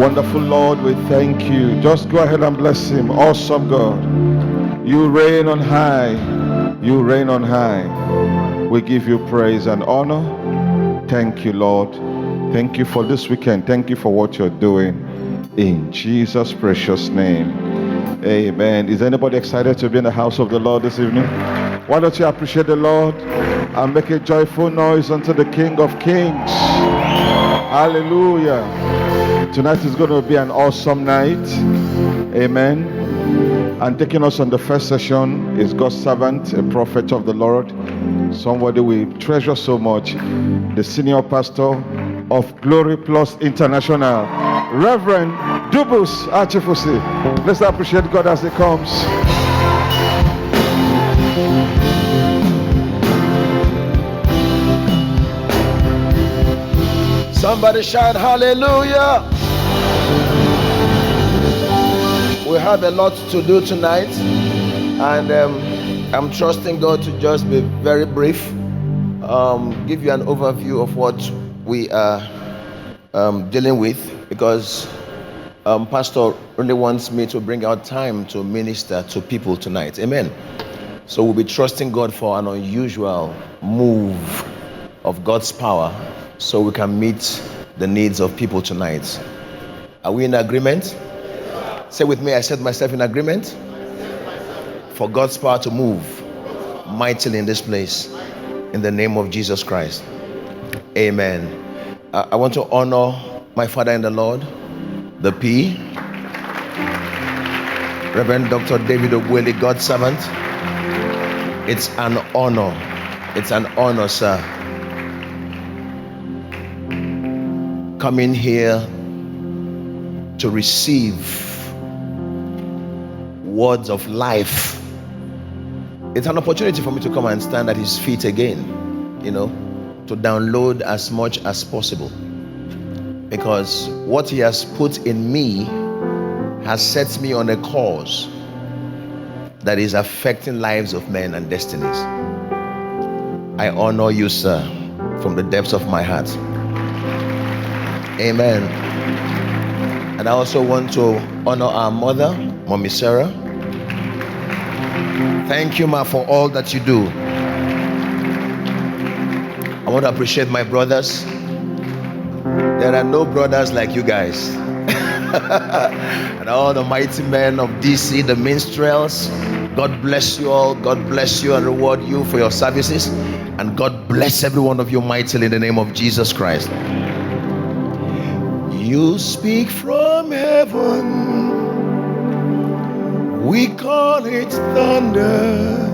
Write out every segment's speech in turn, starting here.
Wonderful Lord, we thank you. Just go ahead and bless him. Awesome God. You reign on high. You reign on high. We give you praise and honor. Thank you, Lord. Thank you for this weekend. Thank you for what you're doing. In Jesus' precious name. Amen. Is anybody excited to be in the house of the Lord this evening? Why don't you appreciate the Lord and make a joyful noise unto the King of Kings. Hallelujah. Tonight is going to be an awesome night. Amen. And taking us on the first session is God's servant, a prophet of the Lord, somebody we treasure so much, the senior pastor of Gloryplus International, Reverend Dubus Achufusi. Let's appreciate God as he comes. Somebody shout hallelujah. We have a lot to do tonight, and I'm trusting God to just be very brief, give you an overview of what we are dealing with, because Pastor really wants me to bring out time to minister to people tonight. Amen. So we'll be trusting God for an unusual move of God's power so we can meet the needs of people tonight. Are we in agreement? Say with me, I set myself in agreement for God's power to move mightily in this place in the name of Jesus Christ. Amen. I want to honor my father in the Lord, the P, Reverend Dr. David Ogweli, God's servant. It's an honor. It's an honor, sir. Coming here to receive words of life. It's an opportunity for me to come and stand at his feet again, to download as much as possible, because what he has put in me has set me on a course that is affecting lives of men and destinies. I honor you, sir, from the depths of my heart. Amen. And I also want to honor our mother, Mommy Sarah. Thank you, ma, for all that you do. I want to appreciate my brothers. There are no brothers like you guys. And all the mighty men of DC, the minstrels, God bless you all. God bless you and reward you for your services. And God bless every one of you mightily in the name of Jesus Christ. You speak from heaven, we call it thunder.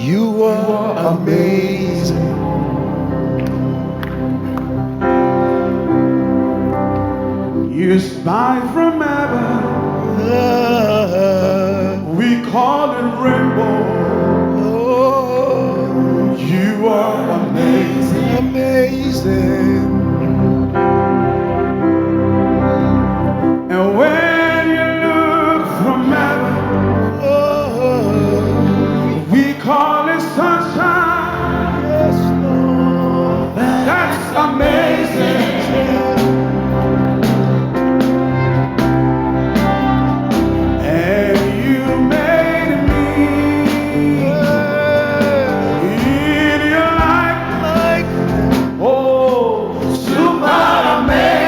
You are amazing. You spy from heaven, we call it rainbow. Oh, you are amazing, amazing. And when you look from heaven, we call it sunshine. Yes, Lord. That's amazing. And you made me in your life, oh, super amazing.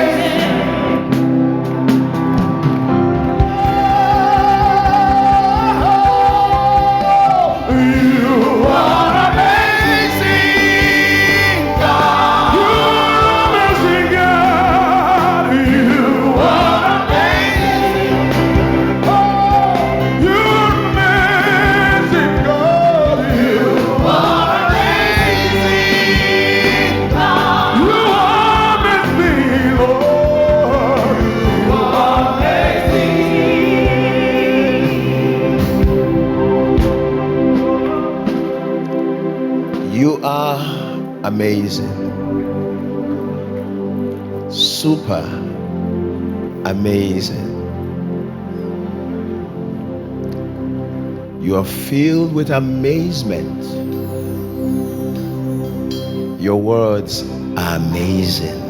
You are amazing, super amazing. You are filled with amazement. Your words are amazing.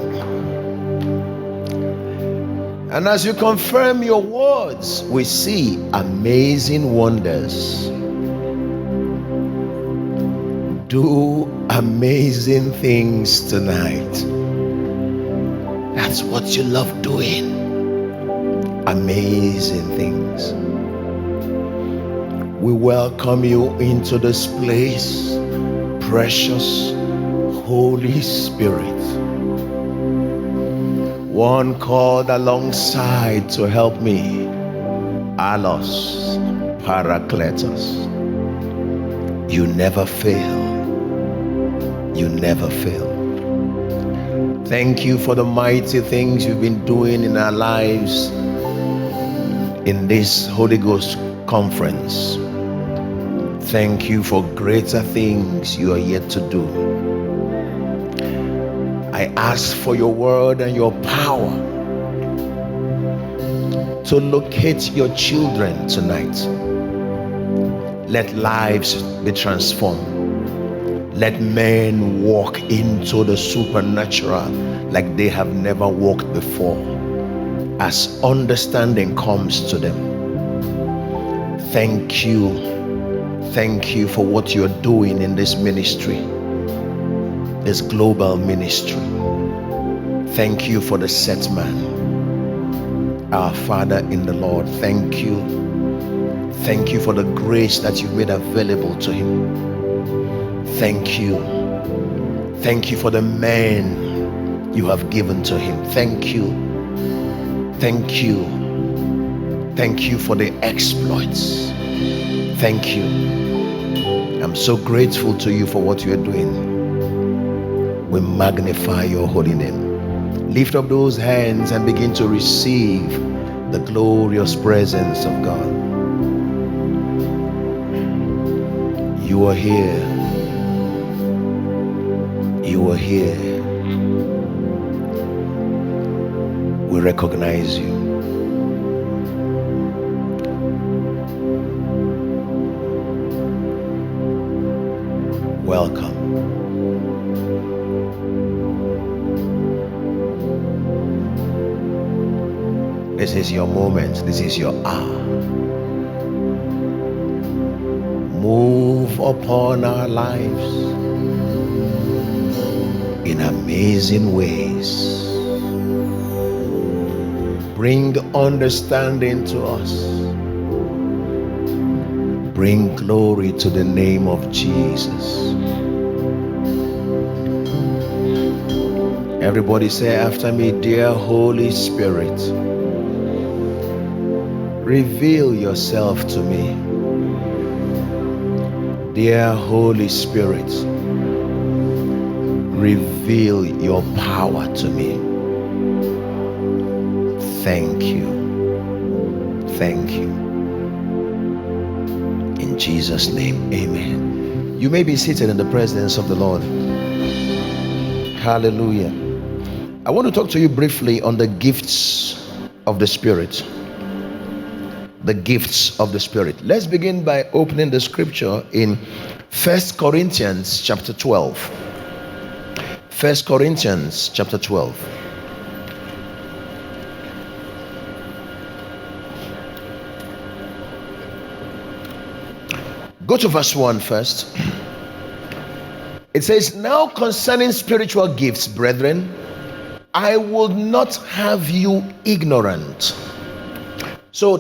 And as you confirm your words, we see amazing wonders. Do amazing things tonight. That's what you love doing. Amazing things. We welcome you into this place, precious Holy Spirit. One called alongside to help me, Allos Parakletos. You never fail. You never fail. Thank you for the mighty things you've been doing in our lives in this Holy Ghost conference. Thank you for greater things you are yet to do. I ask for your word and your power to locate your children tonight. Let lives be transformed. Let men walk into the supernatural like they have never walked before, as understanding comes to them. Thank you. Thank you for what you're doing in this ministry, this global ministry. Thank you for the set man, our Father in the Lord. Thank you. Thank you for the grace that you've made available to him. Thank you. Thank you for the man you have given to him. Thank you. Thank you. Thank you for the exploits. Thank you. I'm so grateful to you for what you are doing. We magnify your holy name. Lift up those hands and begin to receive the glorious presence of God. You are here. You are here. We recognize you. Welcome. This is your moment. This is your hour. Move upon our lives in amazing ways. Bring understanding to us. Bring glory to the name of Jesus. Everybody say after me, dear Holy Spirit, reveal yourself to me. Dear Holy Spirit, reveal your power to me. Thank you. Thank you. In Jesus' name, amen. You may be seated in the presence of the Lord. Hallelujah. I want to talk to you briefly on the gifts of the Spirit. The gifts of the Spirit. Let's begin by opening the scripture in 1 Corinthians chapter 12. 1 Corinthians chapter 12. Go to verse 1 first. It says, now concerning spiritual gifts, brethren, I will not have you ignorant. So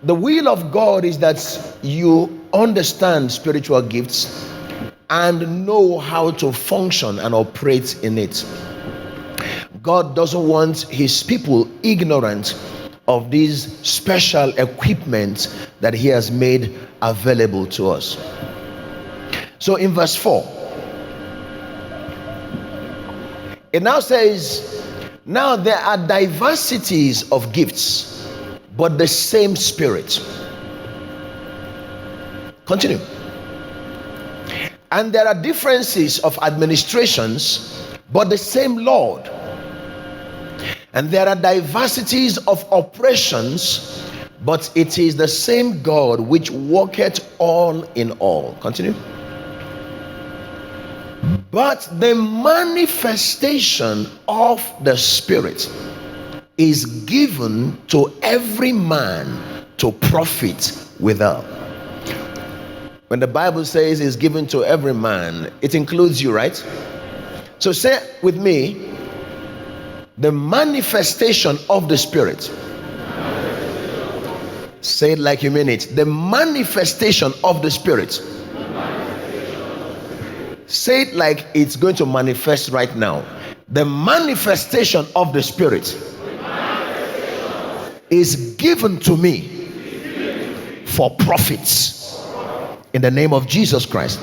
the will of God is that you understand spiritual gifts and know how to function and operate in it. God doesn't want his people ignorant of these special equipment that he has made available to us. So in verse 4, it now says, now there are diversities of gifts, but the same Spirit. Continue. And there are differences of administrations, but the same Lord. And there are diversities of operations, but it is the same God which worketh all in all. Continue. But the manifestation of the Spirit is given to every man to profit withal. When the Bible says it's given to every man, it includes you, right? So say with me, the manifestation of the Spirit. Say it like you mean it. The manifestation of the Spirit. Say it like it's going to manifest right now. The manifestation of the Spirit is given to me for profits in the name of Jesus Christ.